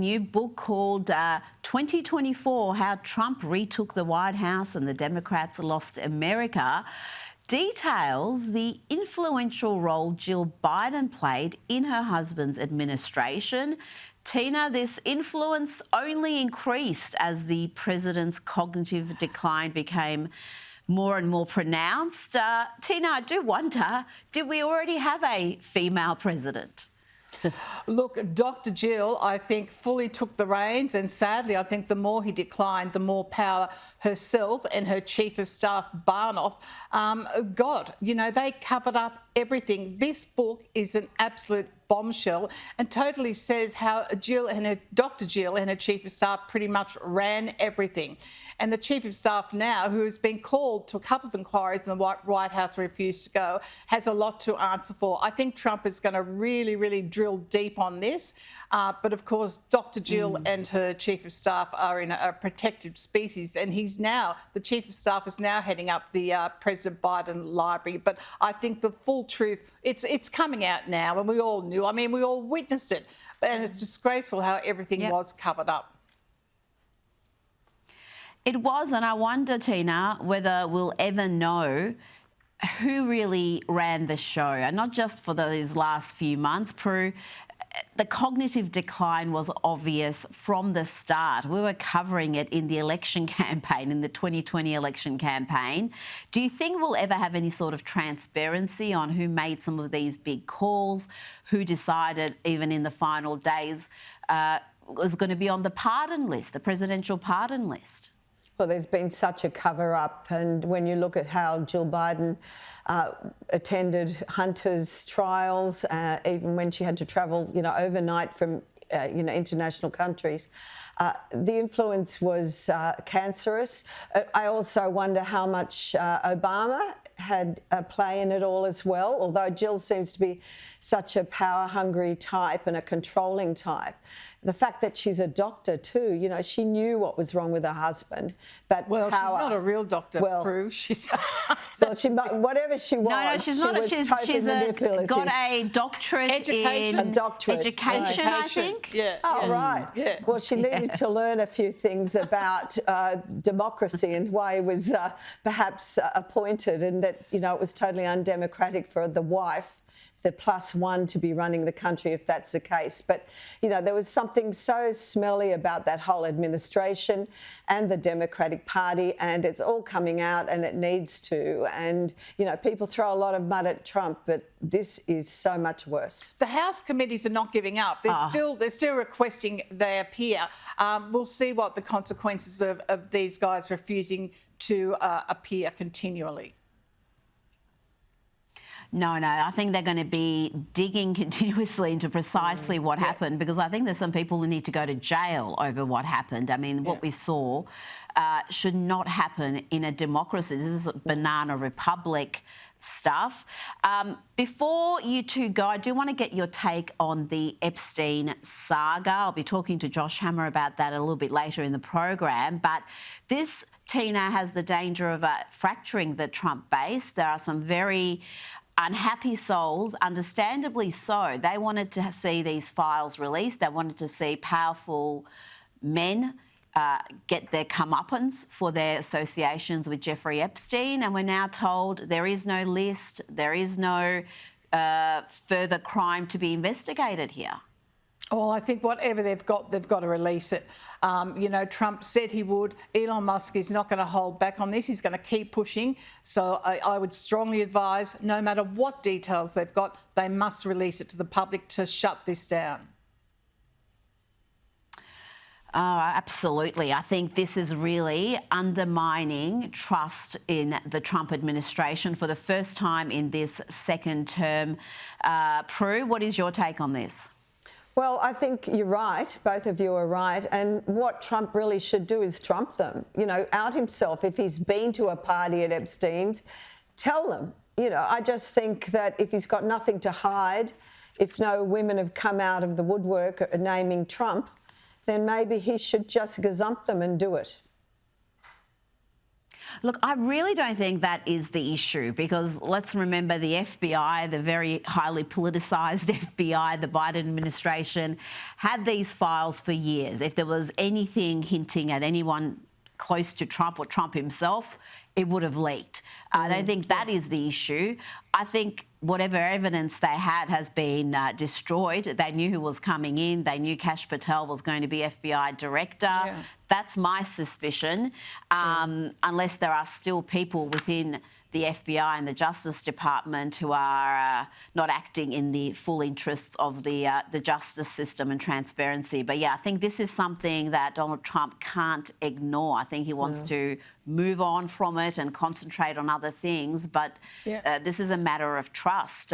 new book called 2024, How Trump Retook the White House and the Democrats Lost America, details the influential role Jill Biden played in her husband's administration. Tina, this influence only increased as the president's cognitive decline became more and more pronounced. Tina, I do wonder, did we already have a female president? Look, Dr. Jill, I think, fully took the reins, and sadly, I think the more he declined, the more power herself and her Chief of Staff, Barnoff, got. You know, they covered up everything. This book is an absolute bombshell and totally says how Dr. Jill and her Chief of Staff pretty much ran everything. And the Chief of Staff now, who has been called to a couple of inquiries and the White House refused to go, has a lot to answer for. I think Trump is going to really, really drill deep on this. But of course, Dr. Jill and her Chief of Staff are in a protected species, and the Chief of Staff is now heading up the President Biden library. But I think the full truth, it's coming out now, and we all knew. I mean, we all witnessed it, and it's disgraceful how everything was covered up. It was, and I wonder, Tina, whether we'll ever know who really ran the show, and not just for those last few months. Prue, the cognitive decline was obvious from the start. We were covering it in the election campaign, in the 2020 election campaign. Do you think we'll ever have any sort of transparency on who made some of these big calls, who decided, even in the final days, was going to be on the pardon list, the presidential pardon list? Well, there's been such a cover-up, and when you look at how Jill Biden attended Hunter's trials, even when she had to travel, overnight from, international countries, the influence was cancerous. I also wonder how much Obama had a play in it all as well, although Jill seems to be such a power-hungry type and a controlling type. The fact that she's a doctor too, she knew what was wrong with her husband, but well, power, she's not a real doctor, Prue. She's well, whatever she was. No, she's not. She's got a doctorate in education, I think. Yeah. Oh, right. Yeah. Well, she needed to learn a few things about democracy and why he was perhaps appointed, and that it was totally undemocratic for the wife, the +1, to be running the country if that's the case. But, there was something so smelly about that whole administration and the Democratic Party, and it's all coming out, and it needs to. And, people throw a lot of mud at Trump, but this is so much worse. The House committees are not giving up. They're still requesting they appear. We'll see what the consequences of these guys refusing to appear continually. No, I think they're going to be digging continuously into precisely what happened, because I think there's some people who need to go to jail over what happened. I mean, what we saw should not happen in a democracy. This is banana republic stuff. Before you two go, I do want to get your take on the Epstein saga. I'll be talking to Josh Hammer about that a little bit later in the program. But this, Tina, has the danger of fracturing the Trump base. There are some very unhappy souls, understandably so. They wanted to see these files released. They wanted to see powerful men get their comeuppance for their associations with Jeffrey Epstein. And we're now told there is no list, there is no further crime to be investigated here. Well, I think whatever they've got to release it. Trump said he would. Elon Musk is not going to hold back on this. He's going to keep pushing. So I would strongly advise, no matter what details they've got, they must release it to the public to shut this down. Oh, absolutely. I think this is really undermining trust in the Trump administration for the first time in this second term. Prue, what is your take on this? Well, I think you're right. Both of you are right. And what Trump really should do is trump them, out himself. If he's been to a party at Epstein's, tell them. I just think that if he's got nothing to hide, if no women have come out of the woodwork naming Trump, then maybe he should just gazump them and do it. Look, I really don't think that is the issue, because let's remember the FBI, the very highly politicised FBI, the Biden administration, had these files for years. If there was anything hinting at anyone close to Trump or Trump himself, it would have leaked. I don't think that is the issue. I think whatever evidence they had has been destroyed. They knew who was coming in. They knew Kash Patel was going to be FBI director. Yeah. That's my suspicion, unless there are still people within the FBI and the Justice Department who are not acting in the full interests of the justice system and transparency. But yeah, I think this is something that Donald Trump can't ignore. I think he wants to move on from it and concentrate on other things. But this is a matter of trust.